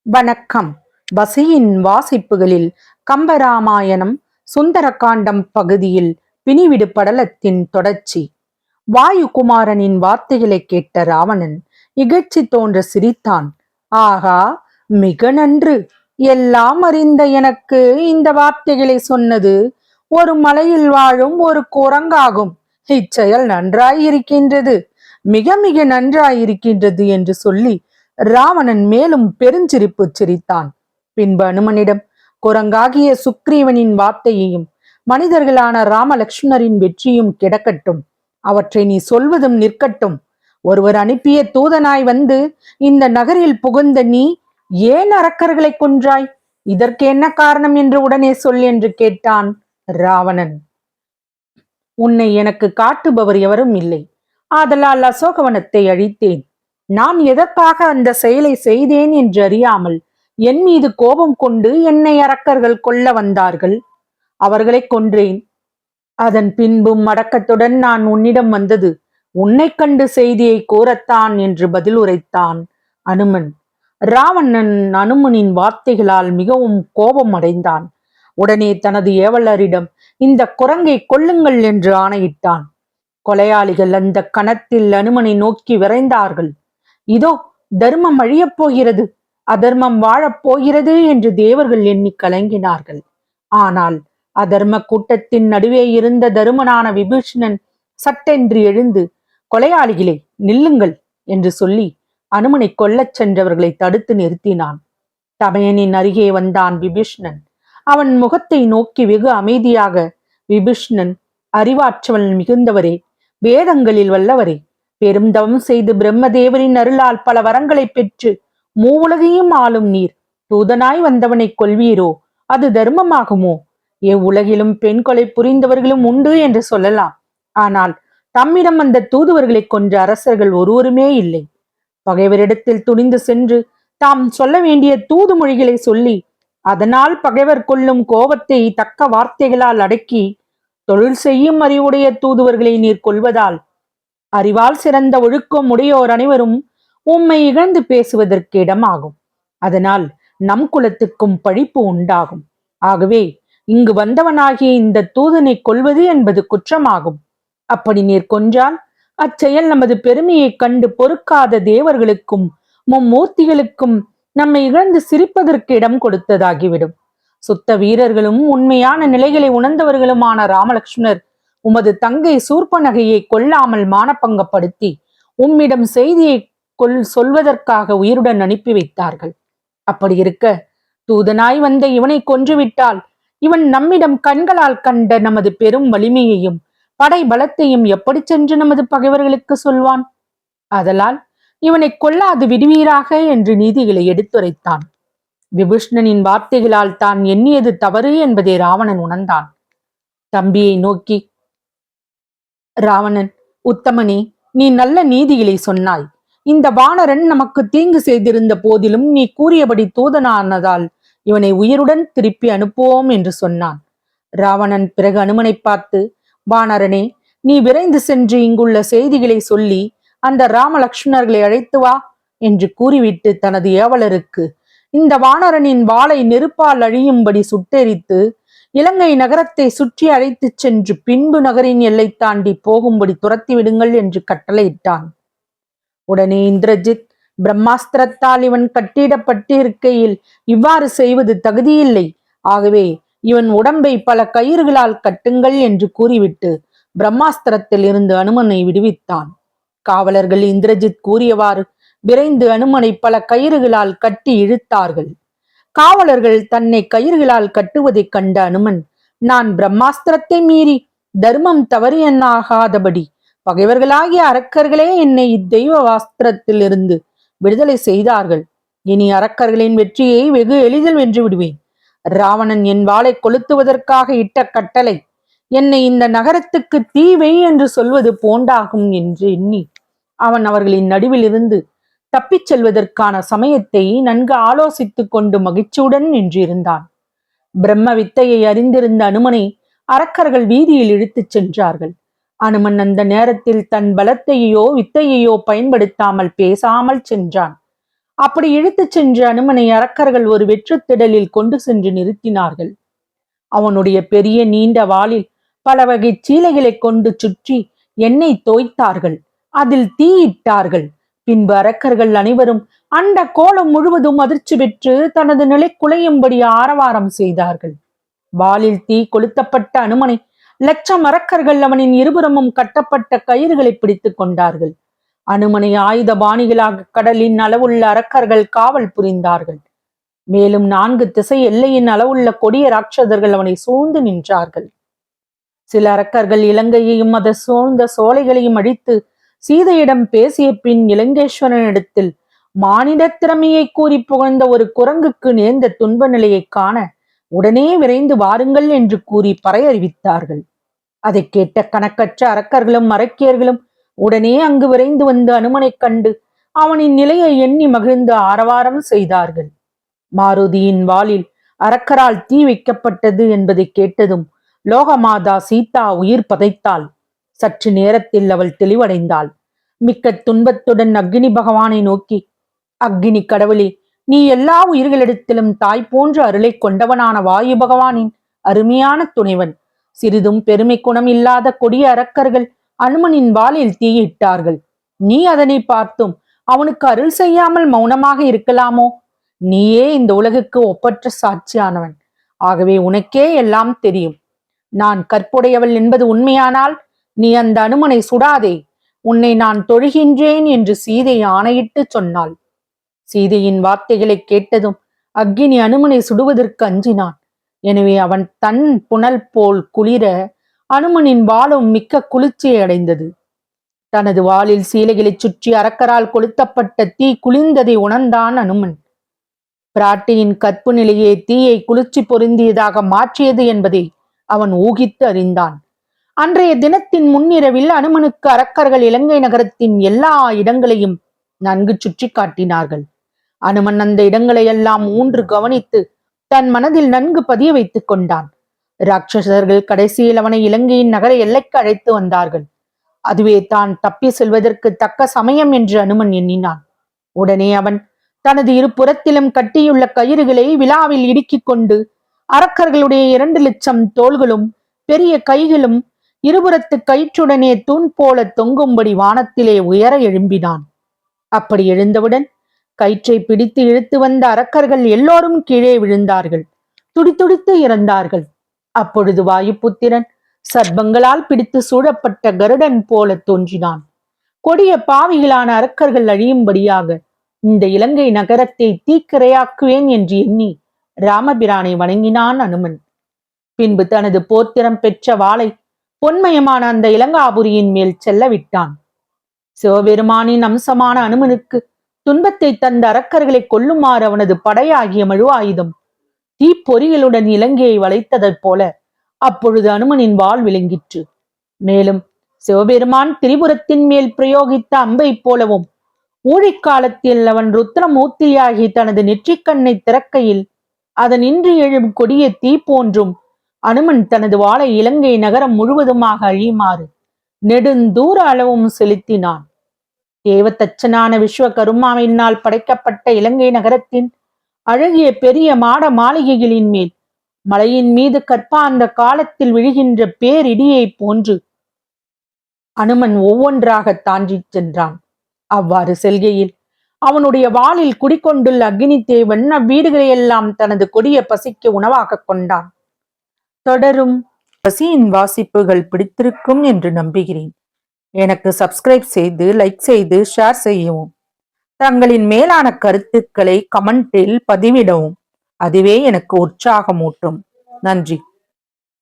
வணக்கம். வசியின் வாசிப்புகளில் கம்பராமாயணம் சுந்தரகாண்டம் பகுதியில் பிணிவிடு படலத்தின் தொடர்ச்சி. வாயுகுமாரனின் வார்த்தைகளை கேட்ட ராவணன் இகழ்ச்சி தோன்ற சிரித்தான். ஆகா, மிக நன்று. எல்லாம் அறிந்த எனக்கு இந்த வார்த்தைகளை சொன்னது ஒரு மலையில் வாழும் ஒரு குரங்காகும். இச்செயல் நன்றாயிருக்கின்றது, மிக மிக நன்றாயிருக்கின்றது என்று சொல்லி ராவணன் மேலும் பெருஞ்சிரிப்பு சிரித்தான். பின்பு அனுமனிடம் குரங்காகிய சுக்ரீவனின் வார்த்தையையும் மனிதர்களான ராமலக்ஷ்மணரின் வெற்றியும் கிடக்கட்டும், அவற்றை நீ சொல்வதும் நிற்கட்டும். ஒருவர் அனுப்பிய தூதனாய் வந்து இந்த நகரில் புகுந்த நீ ஏன் அரக்கர்களை கொன்றாய்? இதற்கு என்ன காரணம் என்று உடனே சொல் என்று கேட்டான் ராவணன். உன்னை எனக்கு காட்டுபவர் எவரும் இல்லை, ஆதலால் அசோகவனத்தை அழித்தேன். நான் எதற்காக அந்த செயலை செய்தேன் என்று அறியாமல் என் மீது கோபம் கொண்டு என்னை அரக்கர்கள் கொல்ல வந்தார்கள். அவர்களை கொன்றேன். அதன் பின்பும் அடக்கத்துடன் நான் உன்னிடம் வந்தது உன்னை கண்டு செய்தியை கூறத்தான் என்று பதில் உரைத்தான் அனுமன். ராவணன் அனுமனின் வார்த்தைகளால் மிகவும் கோபம் அடைந்தான். உடனே தனது ஏவலரிடம் இந்த குரங்கை கொல்லுங்கள் என்று ஆணையிட்டான். கொலையாளிகள் அந்த கணத்தில் அனுமனை நோக்கி விரைந்தார்கள். இதோ தர்மம் அழியப் போகிறது, அதர்மம் வாழப் போகிறது என்று தேவர்கள் எண்ணி கலங்கினார்கள். ஆனால் அதர்ம கூட்டத்தின் நடுவே இருந்த தருமனான விபீஷணன் சட்டென்று எழுந்து, கொலையாளிகளே நில்லுங்கள் என்று சொல்லி அனுமனை கொல்லச் சென்றவர்களை தடுத்து நிறுத்தினான். தமையனின் அருகே வந்தான் விபீஷணன். அவன் முகத்தை நோக்கி வெகு அமைதியாக, விபீஷணன், அறிவாற்றவன் மிகுந்தவரே, வேதங்களில் வல்லவரே, பெரும் தவம் செய்து பிரம்மதேவரின் அருளால் பல வரங்களை பெற்று மூவுலகையும் ஆளும் நீர் தூதனாய் வந்தவனை கொல்வீரோ? அது தர்மமாகுமோ? எவ்வுலகிலும் பெண் கொலை புரிந்தவர்களும் உண்டு என்று சொல்லலாம். ஆனால் தம்மிடம் அந்த தூதுவர்களை கொன்ற அரசர்கள் ஒருவருமே இல்லை. பகைவரிடத்தில் துணிந்து சென்று தாம் சொல்ல வேண்டிய தூது மொழிகளை சொல்லி அதனால் பகைவர் கொள்ளும் கோபத்தை தக்க வார்த்தைகளால் அடக்கி தொழில் செய்யும் அறிவுடைய தூதுவர்களை நீர் கொள்வதால் அறிவால் சிறந்த ஒழுக்கம் உடையோர் அனைவரும் உம்மை இகழ்ந்து பேசுவதற்கு இடமாகும். அதனால் நம் குலத்துக்கும் பழிப்பு உண்டாகும். ஆகவே இங்கு வந்தவனாகிய இந்த தூதனை கொல்வது என்பது குற்றமாகும். அப்படி நீர் கொன்றால் அச்செயல் நமது பெருமையை கண்டு பொறுக்காத தேவர்களுக்கும் மும்மூர்த்திகளுக்கும் நம்மை இகழ்ந்து சிரிப்பதற்கு இடம் கொடுத்ததாகிவிடும். சுத்த வீரர்களும் உண்மையான நிலைகளை உணர்ந்தவர்களுமான ராமலக்ஷ்மணர் உமது தங்கை சூர்பனகையை கொல்லாமல் மானப்பங்கப்படுத்தி உம்மிடம் செய்தியை சொல்வதற்காக உயிருடன் அனுப்பி வைத்தார்கள். அப்படி இருக்க தூதனாய் வந்த இவனை கொன்றுவிட்டால் இவன் நம்மிடம் கண்களால் கண்ட நமது பெரும் வலிமையையும் படை பலத்தையும் எப்படி சென்று நமது பகைவர்களுக்கு சொல்வான்? ஆதலால் இவனை கொல்லாது விடுவீராக என்று நீதிகளை எடுத்துரைத்தான். விபீஷணனின் வார்த்தைகளால் தான் எண்ணியது தவறு என்பதை ராவணன் உணர்ந்தான். தம்பியை நோக்கி, ராவணன், உத்தமனே, நீ நல்ல நீதிகளை சொன்னாய். இந்த வானரன் நமக்கு தீங்கு செய்திருந்த போதிலும் நீ கூறியபடி தூதனானதால் இவனை உயிருடன் திருப்பி அனுப்புவோம் என்று சொன்னான். ராவணன் பிறகு அனுமனை பார்த்து, வானரனே, நீ விரைந்து சென்று இங்குள்ள செய்திகளை சொல்லி அந்த ராமலக்ஷ்மணர்களை அழைத்து வா என்று கூறிவிட்டு தனது ஏவலருக்கு இந்த வானரனின் வாளை நெருப்பால் அழியும்படி சுட்டெரித்து இலங்கை நகரத்தை சுற்றி அழைத்து சென்று பின்பு நகரின் எல்லை தாண்டி போகும்படி துரத்தி விடுங்கள் என்று கட்டளையிட்டான். உடனே இந்திரஜித், பிரம்மாஸ்திரத்தால் இவன் கட்டிடப்பட்டிருக்கையில் இவ்வாறு செய்வது தகுதியில்லை. ஆகவே இவன் உடம்பை பல கயிறுகளால் கட்டுங்கள் என்று கூறிவிட்டு பிரம்மாஸ்திரத்தில் இருந்து அனுமனை விடுவித்தான். காவலர்கள் இந்திரஜித் கூறியவாறு விரைந்து அனுமனை பல கயிறுகளால் கட்டி இழுத்தார்கள். காவலர்கள் தன்னை கயிறுகளால் கட்டுவதைக் கண்ட அனுமன், நான் பிரம்மாஸ்திரத்தை மீறி தர்மம் தவறு என்னாகாதபடி பகைவர்களாகிய அரக்கர்களே என்னை இத்தெய்வ வாஸ்திரத்தில் இருந்து விடுதலை செய்தார்கள். இனி அரக்கர்களின் வெற்றியை வெகு எளிதில் வென்று விடுவேன். ராவணன் என் வாளை கொளுத்துவதற்காக இட்ட கட்டளை என்னை இந்த நகரத்துக்கு தீவை என்று சொல்வது போண்டாகும் என்று எண்ணி அவன் அவர்களின் நடுவில் இருந்து தப்பிச் செல்வதற்கான சமயத்தை நன்கு ஆலோசித்துக் கொண்டு மகிழ்ச்சியுடன் நின்றிருந்தான். பிரம்ம வித்தையை அறிந்திருந்த அனுமனை அரக்கர்கள் வீதியில் இழுத்துச் சென்றார்கள். அனுமன் அந்த நேரத்தில் தன் பலத்தையோ வித்தையையோ பயன்படுத்தாமல் பேசாமல் சென்றான். அப்படி இழுத்துச் சென்ற அனுமனை அரக்கர்கள் ஒரு வெற்றுத்திடலில் கொண்டு சென்று நிறுத்தினார்கள். அவனுடைய பெரிய நீண்ட வாளில் பல வகை சீலைகளை கொண்டு சுற்றி எண்ணெய் தோய்த்தார்கள். அதில் தீயிட்டார்கள். பின்பு அரக்கர்கள் அனைவரும் அண்ட கோலம் முழுவதும் அதிர்ச்சி பெற்று தனது நிலை குலையும்படி ஆரவாரம் செய்தார்கள். வாளில் தீ கொளுத்தப்பட்ட அனுமனை லட்சம் அரக்கர்கள் அவனின் இருபுறமும் கட்டப்பட்ட கயிறுகளை பிடித்துக் கொண்டார்கள். அனுமனை ஆயுத பாணிகளாக கடலின் அளவுள்ள அரக்கர்கள் காவல் புரிந்தார்கள். மேலும் 4 திசை எல்லையின் அளவுள்ள கொடிய ராட்சதர்கள் அவனை சூழ்ந்து நின்றார்கள். சில அரக்கர்கள் இலங்கையையும் அதை சூழ்ந்த சோலைகளையும் அழித்து சீதையிடம் பேசிய பின் இலங்கேஸ்வரனிடத்தில் மானிட திறமையை கூறி புகழ்ந்த ஒரு குரங்குக்கு நேர்ந்த துன்ப நிலையை காண உடனே விரைந்து வாருங்கள் என்று கூறி பறையறிவித்தார்கள். அதை கேட்ட கணக்கற்ற அரக்கர்களும் அரக்கியர்களும் உடனே அங்கு விரைந்து வந்து அனுமனைக் கண்டு அவனின் நிலையை எண்ணி மகிழ்ந்து ஆரவாரம் செய்தார்கள். மாருதியின் வாளில் அரக்கரால் தீ வைக்கப்பட்டது என்பதை கேட்டதும் லோகமாதா சீதா உயிர் பதைத்தாள். சற்று நேரத்தில் அவள் தெளிவடைந்தாள். மிக்க துன்பத்துடன் அக்னி பகவானை நோக்கி, அக்னி கடவுளே, நீ எல்லா உயிர்களிடத்திலும் தாய் போன்ற அருளை கொண்டவனான வாயு பகவானின் அருமையான துணைவன். சிறிதும் பெருமை குணம் இல்லாத கொடிய அரக்கர்கள் அனுமனின் வாளில் தீயிட்டார்கள். நீ அதனை பார்த்தும் அவனுக்கு அருள் செய்யாமல் மௌனமாக இருக்கலாமோ? நீயே இந்த உலகுக்கு ஒப்பற்ற சாட்சியானவன். ஆகவே உனக்கே எல்லாம் தெரியும். நான் கற்புடையவள் என்பது உண்மையானால் நீ அந்த அனுமனை சுடாதே. உன்னை நான் தொழுகின்றேன் என்று சீதை ஆணையிட்டு சொன்னாள். சீதையின் வார்த்தைகளை கேட்டதும் அக்கினி அனுமனை சுடுவதற்கு அஞ்சினான். எனவே அவன் தன் புனல் போல் குளிர அனுமனின் வாளும் மிக்க குளிர்ச்சியை அடைந்தது. தனது வாளில் சீலைகளை சுற்றி அரக்கரால் கொளுத்தப்பட்ட தீ குளிர்ந்ததை உணர்ந்தான் அனுமன். பிராட்டியின் கற்பு நிலையே தீயை குளிர்ச்சி பொருந்தியதாக மாற்றியது என்பதை அவன் ஊகித்து அறிந்தான். அன்றைய தினத்தின் முன்னிரவில் அனுமனுக்கு அரக்கர்கள் இலங்கை நகரத்தின் எல்லா இடங்களையும் நன்கு சுற்றி காட்டினார்கள். அனுமன் அந்த இடங்களையெல்லாம் ஊன்று கவனித்து தன் மனதில் நன்கு பதிய வைத்துக் கொண்டான். ராட்சசர்கள் கடைசியில் அவனை இலங்கையின் நகர எல்லைக்கு அழைத்து வந்தார்கள். அதுவே தான் தப்பி செல்வதற்கு தக்க சமயம் என்று அனுமன் எண்ணினான். உடனே அவன் தனது இரு புறத்திலும் கட்டியுள்ள கயிறுகளை விழாவில் இடுக்கிக் கொண்டு அரக்கர்களுடைய 2 லட்சம் தோள்களும் பெரிய கைகளும் இருபுறத்து கயிற்றுடனே தூண் போல தொங்கும்படி வானத்திலே உயர எழும்பினான். அப்படி எழுந்தவுடன் கயிற்றை பிடித்து இழுத்து வந்த அரக்கர்கள் எல்லோரும் கீழே விழுந்தார்கள். துடித்துடித்து இறந்தார்கள். அப்பொழுது வாயுபுத்திரன் சர்ப்பங்களால் பிடித்து சூழப்பட்ட கருடன் போல தோன்றினான். கொடிய பாவிகளான அரக்கர்கள் அழியும்படியாக இந்த இலங்கை நகரத்தை தீக்கிரையாக்குவேன் என்று எண்ணி ராமபிரானை வணங்கினான் அனுமன். பின்பு தனது போத்திரம் பெற்ற வாளை பொன்மயமான அந்த இலங்காபுரியின் மேல் செல்ல விட்டான். சிவபெருமானின் அம்சமான அனுமனுக்கு துன்பத்தை தந்த அரக்கர்களை கொல்லுமாறு அவனது படையாகிய மழு ஆயுதம் தீப்பொறிகளுடன் இலங்கையை வளைத்ததைப் போல அப்பொழுது அனுமனின் வாள் விளங்கிற்று. மேலும் சிவபெருமான் திரிபுரத்தின் மேல் பிரயோகித்த அம்பை போலவும் ஊழிக்காலத்தில் அவன் ருத்ரமூர்த்தியாகி தனது நெற்றிக்கண்ணை திறக்கையில் அதனின்று எழும் கொடிய தீ போன்றும் அனுமன் தனது வாளை இலங்கை நகரம் முழுவதுமாக அழியுமாறு நெடுந்தூர அளவும் செலுத்தினான். தேவதச்சனான விஸ்வகருமாவினால் படைக்கப்பட்ட இலங்கை நகரத்தின் அழகிய பெரிய மாட மாளிகைகளின் மேல் மலையின் மீது கற்பார்ந்த காலத்தில் விழுகின்ற பேரிடியை போன்று அனுமன் ஒவ்வொன்றாக தாண்டி சென்றான். அவ்வாறு செல்கையில் அவனுடைய வாளில் குடிக்கொண்டுள்ள அக்னி தேவன் அவ்வீடுகளையெல்லாம் தனது கொடிய பசிக்கு உணவாக கொண்டான். தொடரும் பசியின் வாசிப்புகள் பிடித்திருக்கும் என்று நம்புகிறேன். எனக்கு சப்ஸ்கிரைப் செய்து லைக் செய்து ஷேர் செய்யவும். தங்களின் மேலான கருத்துக்களை கமெண்டில் பதிவிடவும். அதுவே எனக்கு உற்சாகமூட்டும். நன்றி.